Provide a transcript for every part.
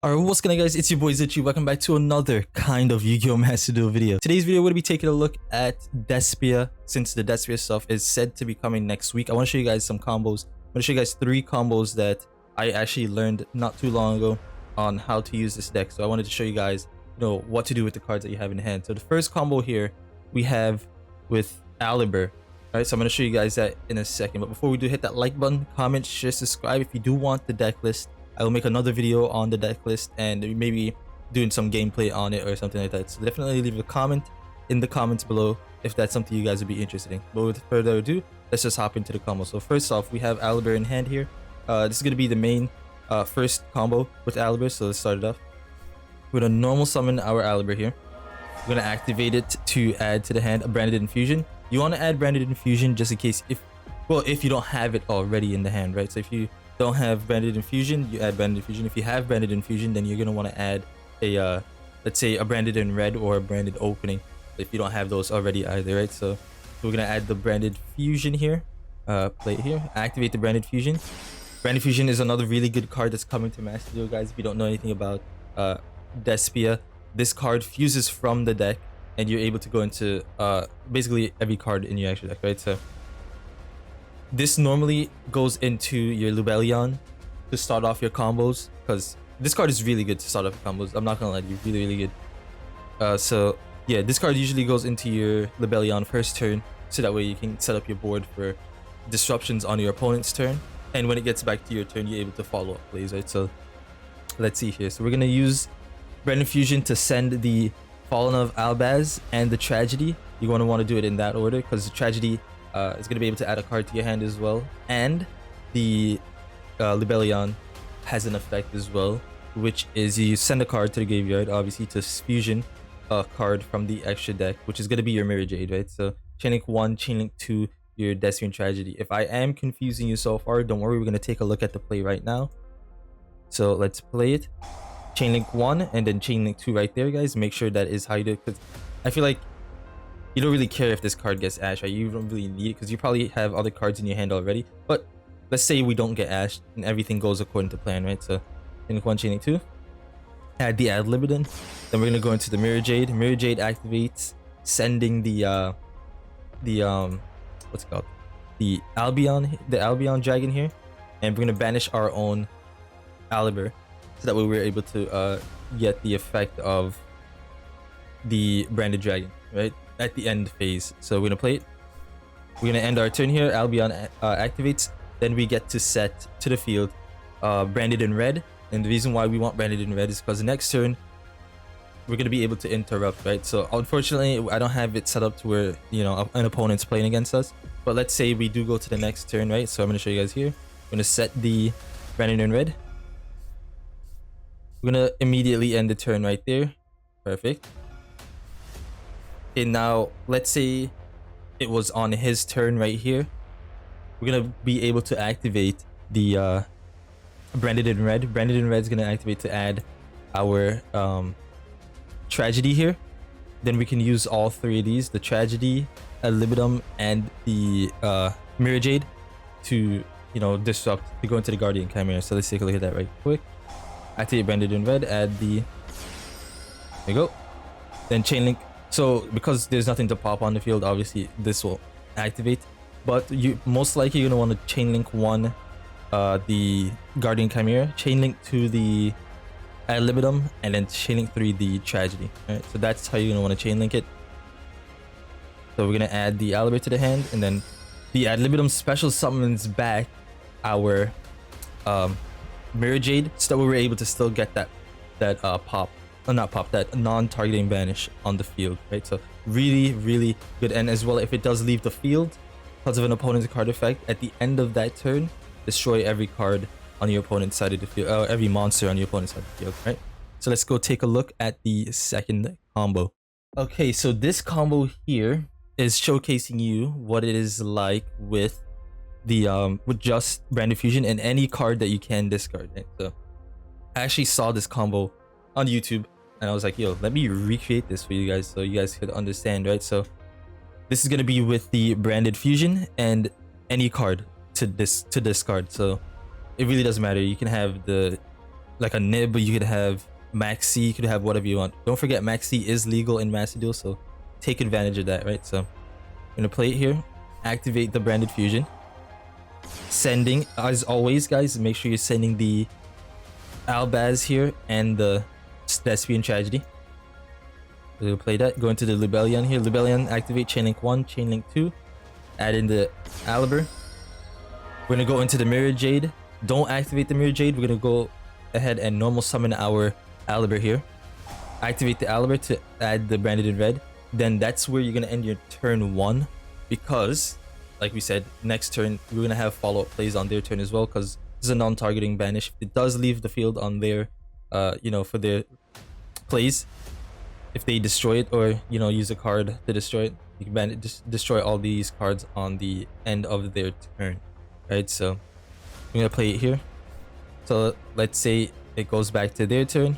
Alright, what's going on guys, it's your boy Zichi. Welcome back to another kind of Yu-Gi-Oh! Master Duel video. Today's video, we're going to be taking a look at Despia, since the Despia stuff is said to be coming next week. I want to show you guys some combos. I'm going to show you guys 3 combos that I actually learned not too long ago on how to use this deck. So I wanted to show you guys, what to do with the cards that you have in hand. So the first combo here, we have with Aliber. Alright, so I'm going to show you guys that in a second. But before we do, hit that like button, comment, share, subscribe if you do want the deck list. I will make another video on the deck list and maybe doing some gameplay on it or something like that. So definitely leave a comment in the comments below if that's something you guys would be interested in. But with further ado, let's just hop into the combo. So first off, we have Aliber in hand here. This is going to be the main first combo with Aliber. So let's start it off. We're going to normal summon our Aliber here. We're going to activate it to add to the hand a Branded Infusion. You want to add Branded Infusion just in case if you don't have it already in the hand, right? So if you don't have Branded Infusion, you add Branded Infusion. If you have Branded Infusion, then you're going to want to add a let's say a Branded in Red or a Branded Opening if you don't have those already either, right? So we're going to add the Branded Fusion here, play it here, activate the Branded Fusion. Branded Fusion is another really good card that's coming to Master Duel, guys. If you don't know anything about Despia, this card fuses from the deck and you're able to go into basically every card in your extra deck, right? So this normally goes into your Lubellion to start off your combos, because this card is really good to start off your combos. I'm not gonna lie to you, really good. So yeah, this card usually goes into your Lubellion first turn, so that way you can set up your board for disruptions on your opponent's turn, and when it gets back to your turn, you're able to follow up plays, right? So let's see here. So we're gonna use Branded Fusion to send the Fallen of Albaz and the Tragedy. You want to do it in that order, because the Tragedy is going to be able to add a card to your hand as well, and the Lubellion has an effect as well, which is you send a card to the graveyard, obviously, to fusion a card from the extra deck, which is going to be your Mirror Jade, right? So Chainlink 1, Chainlink 2, your Despia and Tragedy. If I am confusing you so far, don't worry, we're going to take a look at the play right now. So let's play it. Chainlink 1 and then Chainlink 2 right there, guys. Make sure that is how you do it, because I feel like you don't really care if this card gets ashed, right? You don't really need it because you probably have other cards in your hand already. But let's say we don't get ashed and everything goes according to plan, right? So Chainlink 1, Chainlink 2. Add the Aliber. Then we're gonna go into the Mirror Jade. Mirror Jade activates, sending the what's it called? The Albion Dragon here. And we're gonna banish our own Aliber, so that way we're able to get the effect of the Branded Dragon, right? At the end phase. So we're gonna play it. We're gonna end our turn here. Albion activates. Then we get to set to the field Branded in Red. And the reason why we want Branded in Red is because the next turn we're gonna be able to interrupt, right? So unfortunately, I don't have it set up to where an opponent's playing against us. But let's say we do go to the next turn, right? So I'm gonna show you guys here. I'm gonna set the Branded in Red. We're gonna immediately end the turn right there. Perfect. Okay, now let's say it was on his turn right here. We're gonna be able to activate the Branded in Red. Branded in Red is gonna activate to add our Tragedy here. Then we can use all 3 of these: the Tragedy, Libidum, and the Mirror Jade to disrupt, to go into the Guardian Chimera. So let's take a look at that right quick. Activate Branded in Red. Add the. There you go. Then Chainlink. So because there's nothing to pop on the field, obviously this will activate, but you most likely you're gonna want to Chainlink 1 the Guardian Chimera, Chainlink 2 the Libidum, and then Chainlink 3 the Tragedy. Alright, so that's how you're gonna want to Chainlink it. So we're gonna add the Aliber to the hand, and then the Libidum special summons back our Mirror Jade, so that we were able to still get that that non-targeting banish on the field, right? So really good. And as well, if it does leave the field because of an opponent's card effect, at the end of that turn, destroy every card on your opponent's side of the field, every monster on your opponent's side of the field, right? So let's go take a look at the second combo. Okay, so this combo here is showcasing you what it is like with the with just Branded Fusion and any card that you can discard, right? So I actually saw this combo on YouTube and I was like, yo, let me recreate this for you guys so you guys could understand, right? So this is going to be with the Branded Fusion and any card to discard. So it really doesn't matter. You can have the like a nib, you could have maxi, you could have whatever you want. Don't forget maxi is legal in Master Duel, so take advantage of that, right? So I'm gonna play it here, activate the branded fusion, sending, as always guys, make sure you're sending the Albaz here and the Despian Tragedy. We'll play that, go into the Libellion here, Libellion, activate Chainlink 1, Chainlink 2, add in the Aliber. We're gonna go into the Mirror Jade. Don't activate the Mirror Jade, we're gonna go ahead and normal summon our Aliber here. Activate the Aliber to add the branded in red. Then that's where you're gonna end your turn 1, because like we said, next turn we're gonna have follow-up plays on their turn as well, because this is a non-targeting banish. It does leave the field on their for their plays. If they destroy it or use a card to destroy it, you can destroy all these cards on the end of their turn, right? So we're gonna play it here. So let's say it goes back to their turn,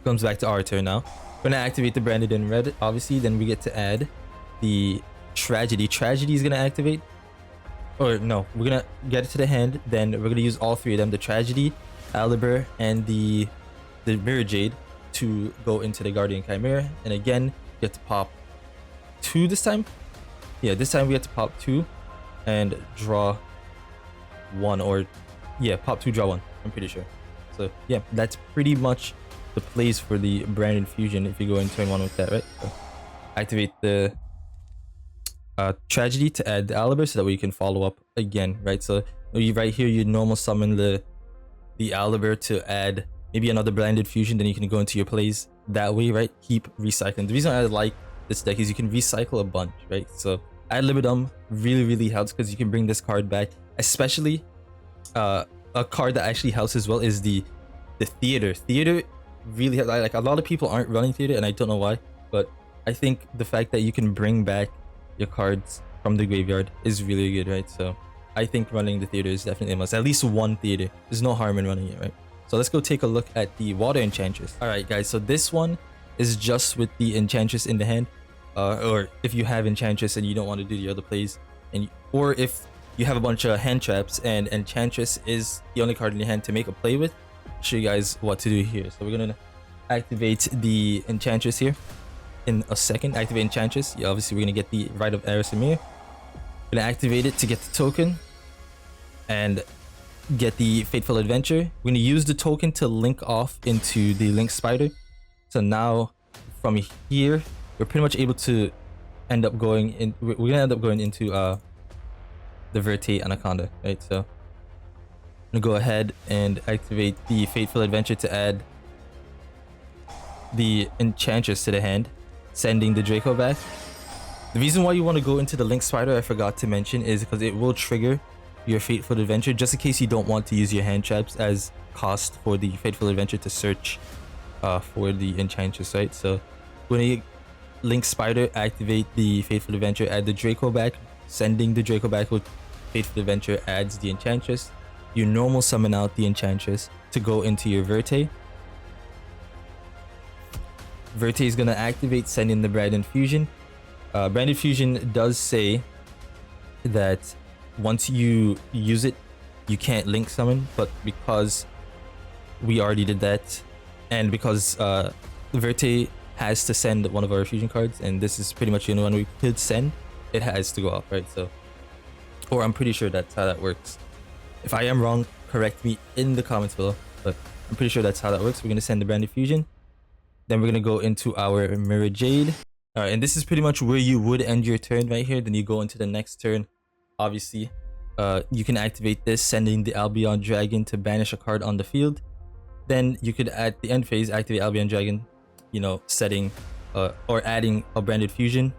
comes back to our turn now. We're gonna activate the branded in red, obviously. Then we get to add the Tragedy. Tragedy is gonna activate, or no, we're gonna get it to the hand. Then we're gonna use all three of them: the Tragedy, Aliber, and the Mirror Jade, to go into the Guardian Chimera. And again, you get to pop 2 this time. Yeah, this time we get to pop 2 and draw 1, or yeah, pop 2, draw 1. I'm pretty sure. So yeah, that's pretty much the plays for the branded fusion if you go in turn 1 with that, right? So activate the Tragedy to add the Aliber so that way you can follow up again, right? So right here you normal summon the Aliber to add maybe another branded fusion, then you can go into your plays that way, right? Keep recycling. The reason I like this deck is you can recycle a bunch, right? So Ad Libidum really helps because you can bring this card back, especially a card that actually helps as well is the Theater. Theater really like a lot of people aren't running Theater, and I don't know why, but I think the fact that you can bring back your cards from the graveyard is really good, right? So I think running the Theater is definitely a must. At least one Theater. There's no harm in running it, right? So let's go take a look at the Water Enchantress. All right, guys. So this one is just with the Enchantress in the hand, or if you have Enchantress and you don't want to do the other plays, or if you have a bunch of hand traps and Enchantress is the only card in your hand to make a play with, I'll show you guys what to do here. So we're gonna activate the Enchantress here in a second. Activate Enchantress. Yeah, obviously we're gonna get the Rite of Arasimir. Gonna activate it to get the token and get the Fateful Adventure. We're gonna use the token to link off into the Link Spider. So now from here we're pretty much able to end up going in. We're gonna end up going into the Verte Anaconda, right? So I'm gonna go ahead and activate the Fateful Adventure to add the Enchantress to the hand, sending the Draco back. The reason why you want to go into the Link Spider, I forgot to mention, is because it will trigger your Fateful Adventure, just in case you don't want to use your hand traps as cost for the Fateful Adventure to search for the Enchantress, right? So when you Link Spider, activate the Fateful Adventure, add the Draco back, sending the Draco back with Fateful Adventure adds the Enchantress. You normal summon out the Enchantress to go into your Verte. Verte is gonna activate, send in the Branded Fusion. Branded Fusion does say that once you use it, you can't link summon, but because we already did that, and because Verte has to send one of our fusion cards, and this is pretty much the only one we could send, it has to go off, right? So, or I'm pretty sure that's how that works. If I am wrong, correct me in the comments below, but I'm pretty sure that's how that works. We're gonna send the Branded Fusion, then we're gonna go into our Mirror Jade. All right, and this is pretty much where you would end your turn right here. Then you go into the next turn. Obviously, you can activate this, sending the Albion Dragon to banish a card on the field. Then you could at the end phase activate Albion Dragon, setting or adding a Branded Fusion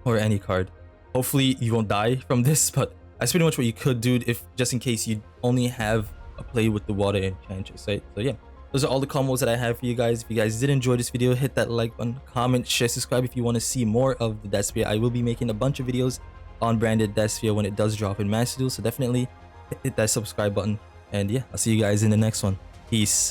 or any card. Hopefully you won't die from this, but that's pretty much what you could do if just in case you only have a play with the Water Enchantress, right? So yeah, those are all the combos that I have for you guys. If you guys did enjoy this video, hit that like button, comment, share, subscribe if you want to see more of the Despia. I will be making a bunch of videos on branded Despia when it does drop in Master Duel, so definitely hit that subscribe button. And yeah, I'll see you guys in the next one. Peace.